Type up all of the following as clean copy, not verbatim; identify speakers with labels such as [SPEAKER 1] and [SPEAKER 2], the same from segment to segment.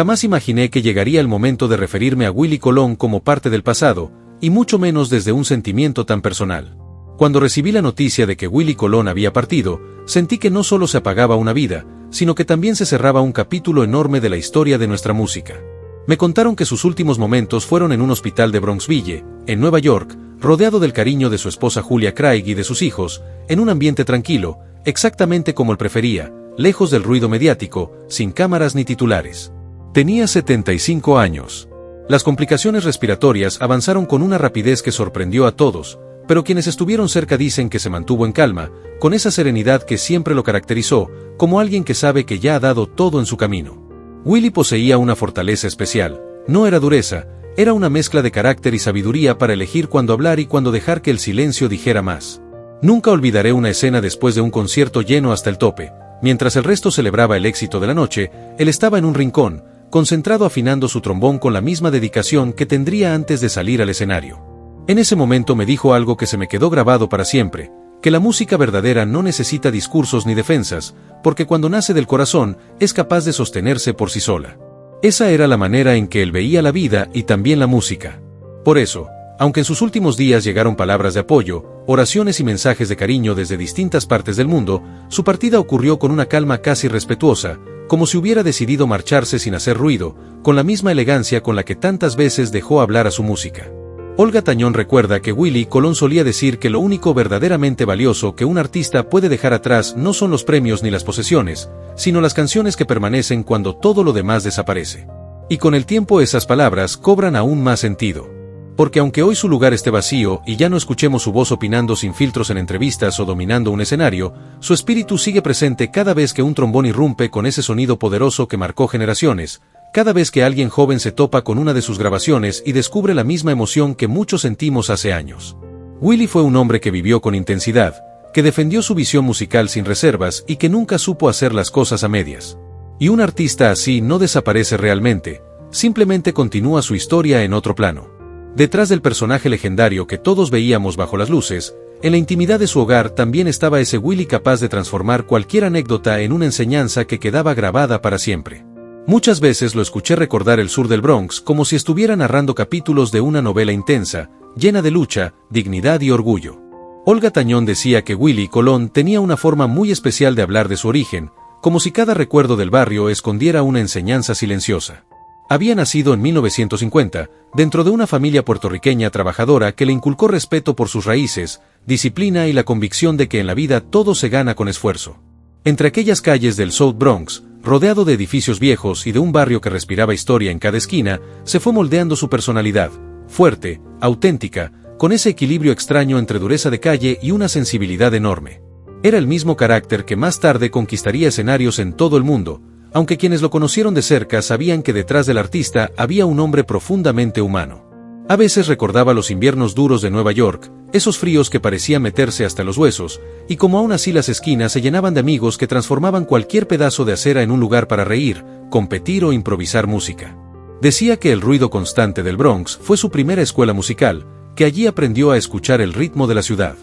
[SPEAKER 1] Jamás imaginé que llegaría el momento de referirme a Willy Colón como parte del pasado, y mucho menos desde un sentimiento tan personal. Cuando recibí la noticia de que Willy Colón había partido, sentí que no solo se apagaba una vida, sino que también se cerraba un capítulo enorme de la historia de nuestra música. Me contaron que sus últimos momentos fueron en un hospital de Bronxville, en Nueva York, rodeado del cariño de su esposa Julia Craig y de sus hijos, en un ambiente tranquilo, exactamente como él prefería, lejos del ruido mediático, sin cámaras ni titulares. Tenía 75 años. Las complicaciones respiratorias avanzaron con una rapidez que sorprendió a todos, pero quienes estuvieron cerca dicen que se mantuvo en calma, con esa serenidad que siempre lo caracterizó, como alguien que sabe que ya ha dado todo en su camino. Willy poseía una fortaleza especial. No era dureza, era una mezcla de carácter y sabiduría para elegir cuándo hablar y cuándo dejar que el silencio dijera más. Nunca olvidaré una escena después de un concierto lleno hasta el tope. Mientras el resto celebraba el éxito de la noche, él estaba en un rincón, concentrado afinando su trombón con la misma dedicación que tendría antes de salir al escenario. En ese momento me dijo algo que se me quedó grabado para siempre, que la música verdadera no necesita discursos ni defensas, porque cuando nace del corazón, es capaz de sostenerse por sí sola. Esa era la manera en que él veía la vida y también la música. Por eso, aunque en sus últimos días llegaron palabras de apoyo, oraciones y mensajes de cariño desde distintas partes del mundo, su partida ocurrió con una calma casi respetuosa, como si hubiera decidido marcharse sin hacer ruido, con la misma elegancia con la que tantas veces dejó hablar a su música. Olga Tañón recuerda que Willy Colón solía decir que lo único verdaderamente valioso que un artista puede dejar atrás no son los premios ni las posesiones, sino las canciones que permanecen cuando todo lo demás desaparece. Y con el tiempo esas palabras cobran aún más sentido. Porque aunque hoy su lugar esté vacío y ya no escuchemos su voz opinando sin filtros en entrevistas o dominando un escenario, su espíritu sigue presente cada vez que un trombón irrumpe con ese sonido poderoso que marcó generaciones, cada vez que alguien joven se topa con una de sus grabaciones y descubre la misma emoción que muchos sentimos hace años. Willy fue un hombre que vivió con intensidad, que defendió su visión musical sin reservas y que nunca supo hacer las cosas a medias. Y un artista así no desaparece realmente, simplemente continúa su historia en otro plano. Detrás del personaje legendario que todos veíamos bajo las luces, en la intimidad de su hogar también estaba ese Willy capaz de transformar cualquier anécdota en una enseñanza que quedaba grabada para siempre. Muchas veces lo escuché recordar el sur del Bronx como si estuviera narrando capítulos de una novela intensa, llena de lucha, dignidad y orgullo. Olga Tañón decía que Willy Colón tenía una forma muy especial de hablar de su origen, como si cada recuerdo del barrio escondiera una enseñanza silenciosa. Había nacido en 1950, dentro de una familia puertorriqueña trabajadora que le inculcó respeto por sus raíces, disciplina y la convicción de que en la vida todo se gana con esfuerzo. Entre aquellas calles del South Bronx, rodeado de edificios viejos y de un barrio que respiraba historia en cada esquina, se fue moldeando su personalidad, fuerte, auténtica, con ese equilibrio extraño entre dureza de calle y una sensibilidad enorme. Era el mismo carácter que más tarde conquistaría escenarios en todo el mundo, aunque quienes lo conocieron de cerca sabían que detrás del artista había un hombre profundamente humano. A veces recordaba los inviernos duros de Nueva York, esos fríos que parecían meterse hasta los huesos, y como aún así las esquinas se llenaban de amigos que transformaban cualquier pedazo de acera en un lugar para reír, competir o improvisar música. Decía que el ruido constante del Bronx fue su primera escuela musical, que allí aprendió a escuchar el ritmo de la ciudad.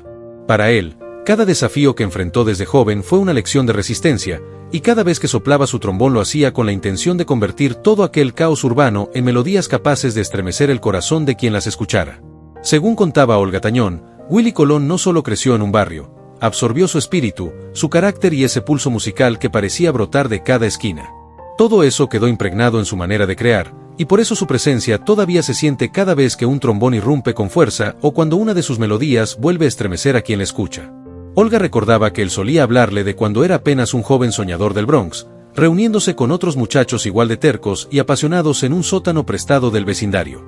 [SPEAKER 1] Para él, cada desafío que enfrentó desde joven fue una lección de resistencia, y cada vez que soplaba su trombón lo hacía con la intención de convertir todo aquel caos urbano en melodías capaces de estremecer el corazón de quien las escuchara. Según contaba Olga Tañón, Willy Colón no solo creció en un barrio, absorbió su espíritu, su carácter y ese pulso musical que parecía brotar de cada esquina. Todo eso quedó impregnado en su manera de crear, y por eso su presencia todavía se siente cada vez que un trombón irrumpe con fuerza o cuando una de sus melodías vuelve a estremecer a quien la escucha. Olga recordaba que él solía hablarle de cuando era apenas un joven soñador del Bronx, reuniéndose con otros muchachos igual de tercos y apasionados en un sótano prestado del vecindario.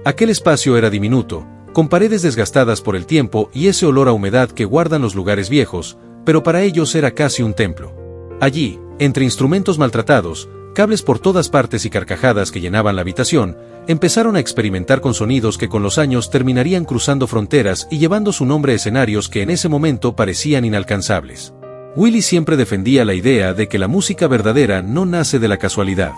[SPEAKER 1] Aquel espacio era diminuto, con paredes desgastadas por el tiempo y ese olor a humedad que guardan los lugares viejos, pero para ellos era casi un templo. Allí, entre instrumentos maltratados, cables por todas partes y carcajadas que llenaban la habitación, empezaron a experimentar con sonidos que con los años terminarían cruzando fronteras y llevando su nombre a escenarios que en ese momento parecían inalcanzables. Willy siempre defendía la idea de que la música verdadera no nace de la casualidad.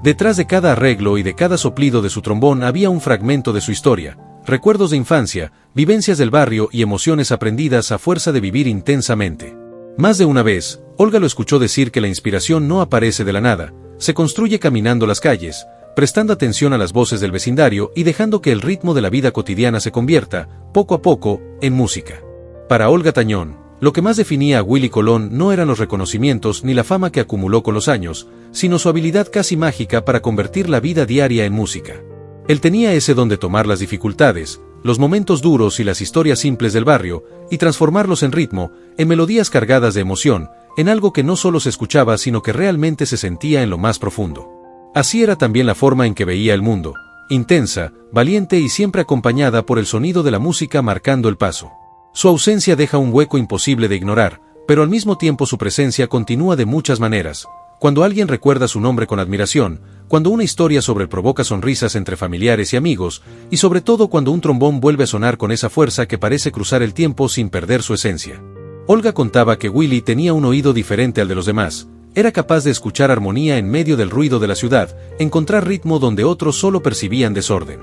[SPEAKER 1] Detrás de cada arreglo y de cada soplido de su trombón había un fragmento de su historia, recuerdos de infancia, vivencias del barrio y emociones aprendidas a fuerza de vivir intensamente. Más de una vez, Olga lo escuchó decir que la inspiración no aparece de la nada, se construye caminando las calles, prestando atención a las voces del vecindario y dejando que el ritmo de la vida cotidiana se convierta, poco a poco, en música. Para Olga Tañón, lo que más definía a Willy Colón no eran los reconocimientos ni la fama que acumuló con los años, sino su habilidad casi mágica para convertir la vida diaria en música. Él tenía ese don de tomar las dificultades, los momentos duros y las historias simples del barrio, y transformarlos en ritmo, en melodías cargadas de emoción, en algo que no solo se escuchaba sino que realmente se sentía en lo más profundo. Así era también la forma en que veía el mundo, intensa, valiente y siempre acompañada por el sonido de la música marcando el paso. Su ausencia deja un hueco imposible de ignorar, pero al mismo tiempo su presencia continúa de muchas maneras. Cuando alguien recuerda su nombre con admiración, cuando una historia sobre él provoca sonrisas entre familiares y amigos, y sobre todo cuando un trombón vuelve a sonar con esa fuerza que parece cruzar el tiempo sin perder su esencia. Olga contaba que Willy tenía un oído diferente al de los demás. Era capaz de escuchar armonía en medio del ruido de la ciudad, encontrar ritmo donde otros solo percibían desorden.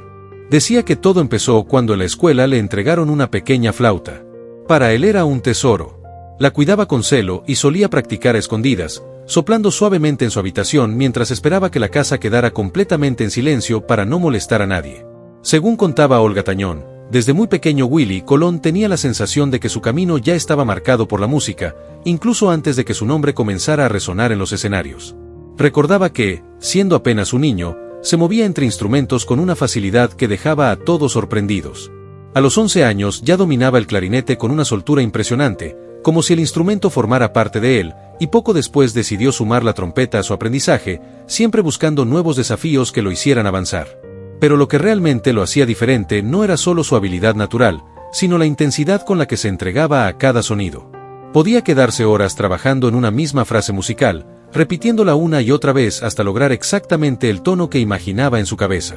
[SPEAKER 1] Decía que todo empezó cuando en la escuela le entregaron una pequeña flauta. Para él era un tesoro. La cuidaba con celo y solía practicar a escondidas, soplando suavemente en su habitación mientras esperaba que la casa quedara completamente en silencio para no molestar a nadie. Según contaba Olga Tañón, desde muy pequeño Willy Colón tenía la sensación de que su camino ya estaba marcado por la música, incluso antes de que su nombre comenzara a resonar en los escenarios. Recordaba que, siendo apenas un niño, se movía entre instrumentos con una facilidad que dejaba a todos sorprendidos. A los 11 años ya dominaba el clarinete con una soltura impresionante, como si el instrumento formara parte de él, y poco después decidió sumar la trompeta a su aprendizaje, siempre buscando nuevos desafíos que lo hicieran avanzar. Pero lo que realmente lo hacía diferente no era solo su habilidad natural, sino la intensidad con la que se entregaba a cada sonido. Podía quedarse horas trabajando en una misma frase musical, repitiéndola una y otra vez hasta lograr exactamente el tono que imaginaba en su cabeza.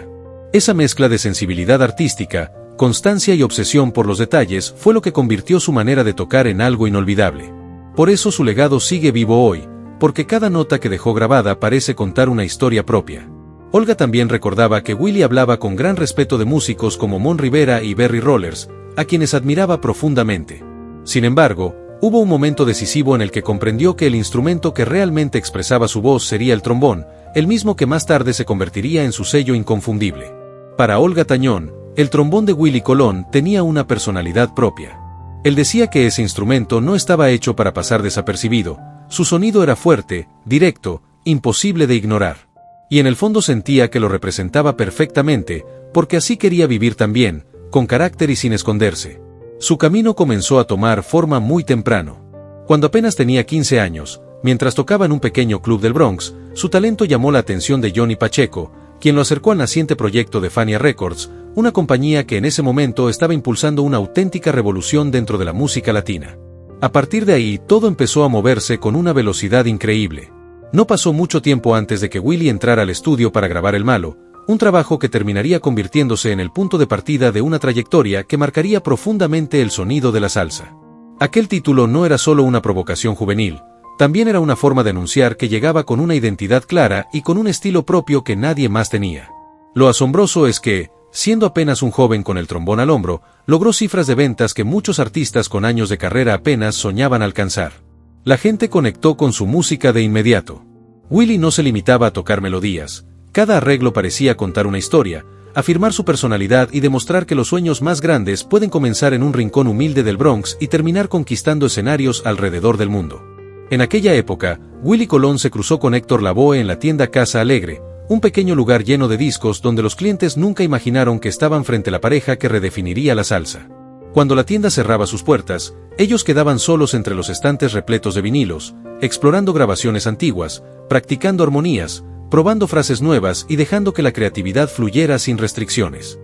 [SPEAKER 1] Esa mezcla de sensibilidad artística, constancia y obsesión por los detalles fue lo que convirtió su manera de tocar en algo inolvidable. Por eso su legado sigue vivo hoy, porque cada nota que dejó grabada parece contar una historia propia. Olga también recordaba que Willy hablaba con gran respeto de músicos como Mon Rivera y Berry Rollers, a quienes admiraba profundamente. Sin embargo, hubo un momento decisivo en el que comprendió que el instrumento que realmente expresaba su voz sería el trombón, el mismo que más tarde se convertiría en su sello inconfundible. Para Olga Tañón, el trombón de Willy Colón tenía una personalidad propia. Él decía que ese instrumento no estaba hecho para pasar desapercibido, su sonido era fuerte, directo, imposible de ignorar. Y en el fondo sentía que lo representaba perfectamente, porque así quería vivir también, con carácter y sin esconderse. Su camino comenzó a tomar forma muy temprano. Cuando apenas tenía 15 años, mientras tocaba en un pequeño club del Bronx, su talento llamó la atención de Johnny Pacheco, quien lo acercó al naciente proyecto de Fania Records, una compañía que en ese momento estaba impulsando una auténtica revolución dentro de la música latina. A partir de ahí, todo empezó a moverse con una velocidad increíble. No pasó mucho tiempo antes de que Willy entrara al estudio para grabar El Malo, un trabajo que terminaría convirtiéndose en el punto de partida de una trayectoria que marcaría profundamente el sonido de la salsa. Aquel título no era solo una provocación juvenil, también era una forma de anunciar que llegaba con una identidad clara y con un estilo propio que nadie más tenía. Lo asombroso es que, siendo apenas un joven con el trombón al hombro, logró cifras de ventas que muchos artistas con años de carrera apenas soñaban alcanzar. La gente conectó con su música de inmediato. Willy no se limitaba a tocar melodías, cada arreglo parecía contar una historia, afirmar su personalidad y demostrar que los sueños más grandes pueden comenzar en un rincón humilde del Bronx y terminar conquistando escenarios alrededor del mundo. En aquella época, Willy Colón se cruzó con Héctor Lavoe en la tienda Casa Alegre, un pequeño lugar lleno de discos donde los clientes nunca imaginaron que estaban frente a la pareja que redefiniría la salsa. Cuando la tienda cerraba sus puertas, ellos quedaban solos entre los estantes repletos de vinilos, explorando grabaciones antiguas, practicando armonías, probando frases nuevas y dejando que la creatividad fluyera sin restricciones.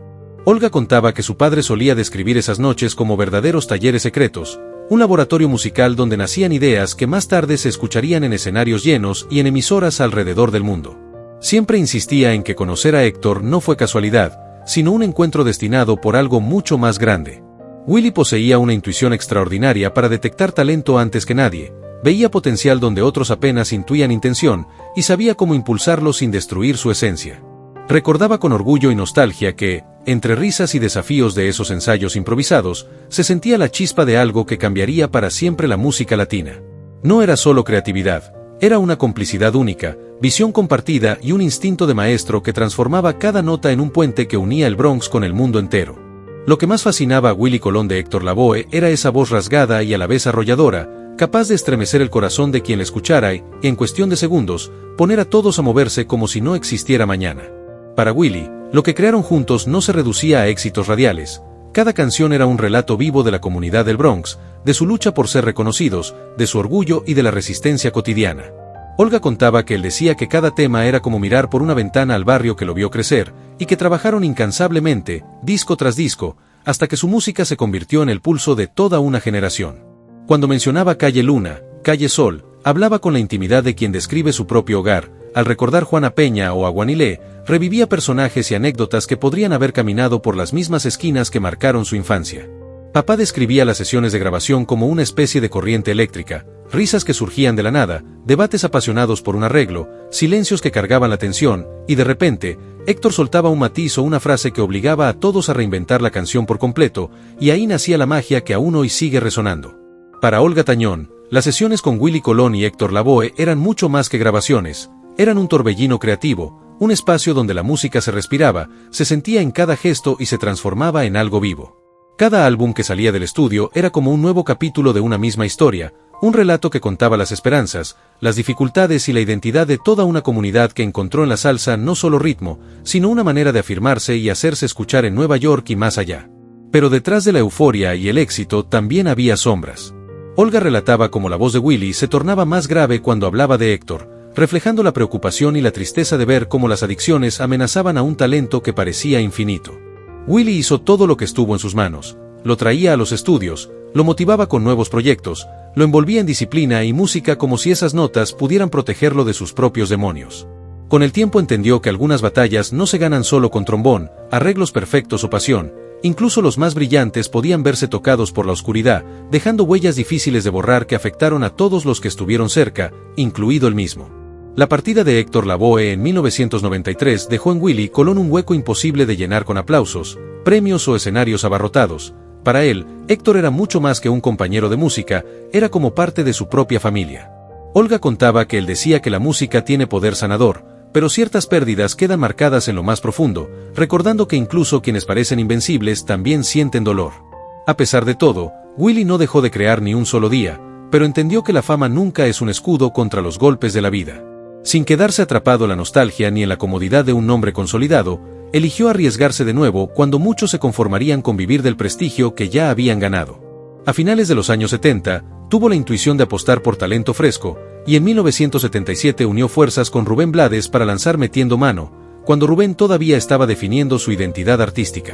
[SPEAKER 1] Olga contaba que su padre solía describir esas noches como verdaderos talleres secretos, un laboratorio musical donde nacían ideas que más tarde se escucharían en escenarios llenos y en emisoras alrededor del mundo. Siempre insistía en que conocer a Héctor no fue casualidad, sino un encuentro destinado por algo mucho más grande. Willy poseía una intuición extraordinaria para detectar talento antes que nadie, veía potencial donde otros apenas intuían intención, y sabía cómo impulsarlo sin destruir su esencia. Recordaba con orgullo y nostalgia que, entre risas y desafíos de esos ensayos improvisados, se sentía la chispa de algo que cambiaría para siempre la música latina. No era solo creatividad, era una complicidad única, visión compartida y un instinto de maestro que transformaba cada nota en un puente que unía el Bronx con el mundo entero. Lo que más fascinaba a Willie Colón de Héctor Lavoe era esa voz rasgada y a la vez arrolladora, capaz de estremecer el corazón de quien la escuchara y, en cuestión de segundos, poner a todos a moverse como si no existiera mañana. Para Willie, lo que crearon juntos no se reducía a éxitos radiales. Cada canción era un relato vivo de la comunidad del Bronx, de su lucha por ser reconocidos, de su orgullo y de la resistencia cotidiana. Olga contaba que él decía que cada tema era como mirar por una ventana al barrio que lo vio crecer, y que trabajaron incansablemente, disco tras disco, hasta que su música se convirtió en el pulso de toda una generación. Cuando mencionaba Calle Luna, Calle Sol, hablaba con la intimidad de quien describe su propio hogar. Al recordar Juana Peña o Aguanilé, revivía personajes y anécdotas que podrían haber caminado por las mismas esquinas que marcaron su infancia. Papá describía las sesiones de grabación como una especie de corriente eléctrica, risas que surgían de la nada, debates apasionados por un arreglo, silencios que cargaban la tensión, y de repente, Héctor soltaba un matiz o una frase que obligaba a todos a reinventar la canción por completo, y ahí nacía la magia que aún hoy sigue resonando. Para Olga Tañón, las sesiones con Willie Colón y Héctor Lavoe eran mucho más que grabaciones, eran un torbellino creativo, un espacio donde la música se respiraba, se sentía en cada gesto y se transformaba en algo vivo. Cada álbum que salía del estudio era como un nuevo capítulo de una misma historia, un relato que contaba las esperanzas, las dificultades y la identidad de toda una comunidad que encontró en la salsa no solo ritmo, sino una manera de afirmarse y hacerse escuchar en Nueva York y más allá. Pero detrás de la euforia y el éxito también había sombras. Olga relataba cómo la voz de Willie se tornaba más grave cuando hablaba de Héctor, reflejando la preocupación y la tristeza de ver cómo las adicciones amenazaban a un talento que parecía infinito. Willie hizo todo lo que estuvo en sus manos, lo traía a los estudios, lo motivaba con nuevos proyectos, lo envolvía en disciplina y música como si esas notas pudieran protegerlo de sus propios demonios. Con el tiempo entendió que algunas batallas no se ganan solo con trombón, arreglos perfectos o pasión, incluso los más brillantes podían verse tocados por la oscuridad, dejando huellas difíciles de borrar que afectaron a todos los que estuvieron cerca, incluido él mismo. La partida de Héctor Lavoe en 1993 dejó en Willie Colón un hueco imposible de llenar con aplausos, premios o escenarios abarrotados. Para él, Héctor era mucho más que un compañero de música, era como parte de su propia familia. Olga contaba que él decía que la música tiene poder sanador, pero ciertas pérdidas quedan marcadas en lo más profundo, recordando que incluso quienes parecen invencibles también sienten dolor. A pesar de todo, Willie no dejó de crear ni un solo día, pero entendió que la fama nunca es un escudo contra los golpes de la vida. Sin quedarse atrapado en la nostalgia ni en la comodidad de un nombre consolidado, eligió arriesgarse de nuevo cuando muchos se conformarían con vivir del prestigio que ya habían ganado. A finales de los años 70, tuvo la intuición de apostar por talento fresco, y en 1977 unió fuerzas con Rubén Blades para lanzar Metiendo Mano, cuando Rubén todavía estaba definiendo su identidad artística.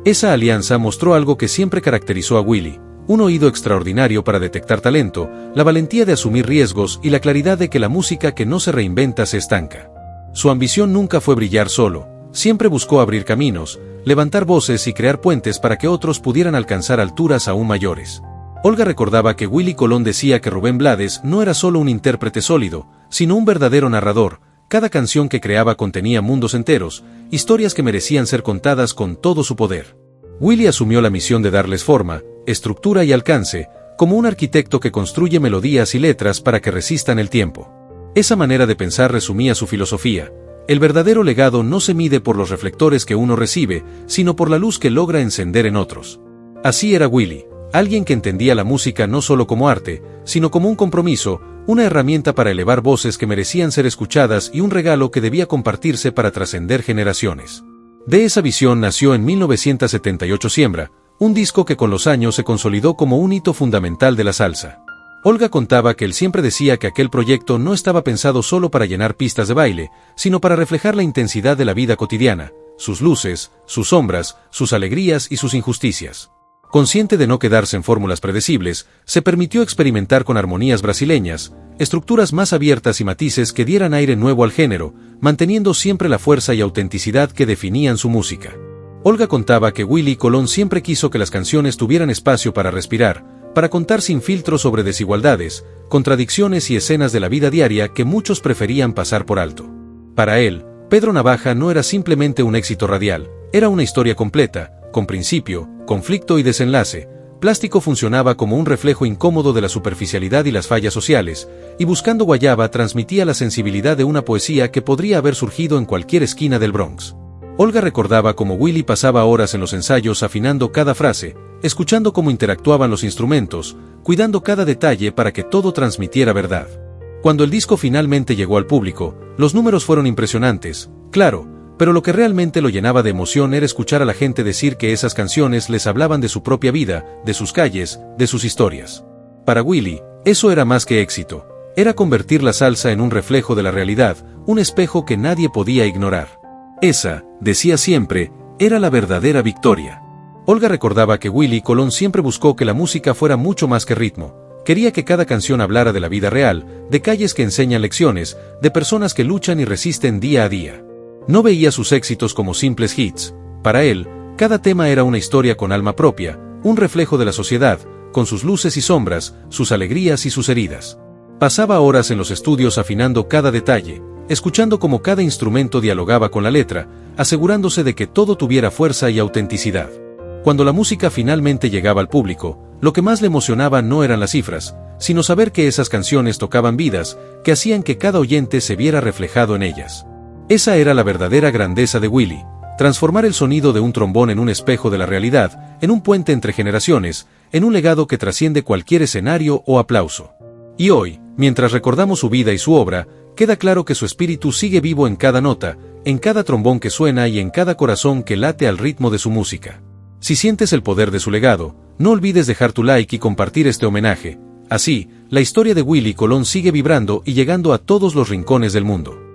[SPEAKER 1] Esa alianza mostró algo que siempre caracterizó a Willie: un oído extraordinario para detectar talento, la valentía de asumir riesgos y la claridad de que la música que no se reinventa se estanca. Su ambición nunca fue brillar solo, siempre buscó abrir caminos, levantar voces y crear puentes para que otros pudieran alcanzar alturas aún mayores. Olga recordaba que Willie Colón decía que Rubén Blades no era solo un intérprete sólido, sino un verdadero narrador. Cada canción que creaba contenía mundos enteros, historias que merecían ser contadas con todo su poder. Willie asumió la misión de darles forma, estructura y alcance, como un arquitecto que construye melodías y letras para que resistan el tiempo. Esa manera de pensar resumía su filosofía: el verdadero legado no se mide por los reflectores que uno recibe, sino por la luz que logra encender en otros. Así era Willie, alguien que entendía la música no solo como arte, sino como un compromiso, una herramienta para elevar voces que merecían ser escuchadas y un regalo que debía compartirse para trascender generaciones. De esa visión nació en 1978 Siembra, un disco que con los años se consolidó como un hito fundamental de la salsa. Olga contaba que él siempre decía que aquel proyecto no estaba pensado solo para llenar pistas de baile, sino para reflejar la intensidad de la vida cotidiana, sus luces, sus sombras, sus alegrías y sus injusticias. Consciente de no quedarse en fórmulas predecibles, se permitió experimentar con armonías brasileñas, estructuras más abiertas y matices que dieran aire nuevo al género, manteniendo siempre la fuerza y autenticidad que definían su música. Olga contaba que Willie Colón siempre quiso que las canciones tuvieran espacio para respirar, para contar sin filtro sobre desigualdades, contradicciones y escenas de la vida diaria que muchos preferían pasar por alto. Para él, Pedro Navaja no era simplemente un éxito radial, era una historia completa, con principio, conflicto y desenlace, Plástico funcionaba como un reflejo incómodo de la superficialidad y las fallas sociales, y Buscando Guayaba transmitía la sensibilidad de una poesía que podría haber surgido en cualquier esquina del Bronx. Olga recordaba cómo Willy pasaba horas en los ensayos afinando cada frase, escuchando cómo interactuaban los instrumentos, cuidando cada detalle para que todo transmitiera verdad. Cuando el disco finalmente llegó al público, los números fueron impresionantes, claro, pero lo que realmente lo llenaba de emoción era escuchar a la gente decir que esas canciones les hablaban de su propia vida, de sus calles, de sus historias. Para Willy, eso era más que éxito. Era convertir la salsa en un reflejo de la realidad, un espejo que nadie podía ignorar. Esa, decía siempre, era la verdadera victoria. Olga recordaba que Willy Colón siempre buscó que la música fuera mucho más que ritmo. Quería que cada canción hablara de la vida real, de calles que enseñan lecciones, de personas que luchan y resisten día a día. No veía sus éxitos como simples hits. Para él, cada tema era una historia con alma propia, un reflejo de la sociedad, con sus luces y sombras, sus alegrías y sus heridas. Pasaba horas en los estudios afinando cada detalle, escuchando cómo cada instrumento dialogaba con la letra, asegurándose de que todo tuviera fuerza y autenticidad. Cuando la música finalmente llegaba al público, lo que más le emocionaba no eran las cifras, sino saber que esas canciones tocaban vidas, que hacían que cada oyente se viera reflejado en ellas. Esa era la verdadera grandeza de Willy, transformar el sonido de un trombón en un espejo de la realidad, en un puente entre generaciones, en un legado que trasciende cualquier escenario o aplauso. Y hoy, mientras recordamos su vida y su obra, queda claro que su espíritu sigue vivo en cada nota, en cada trombón que suena y en cada corazón que late al ritmo de su música. Si sientes el poder de su legado, no olvides dejar tu like y compartir este homenaje. Así, la historia de Willy Colón sigue vibrando y llegando a todos los rincones del mundo.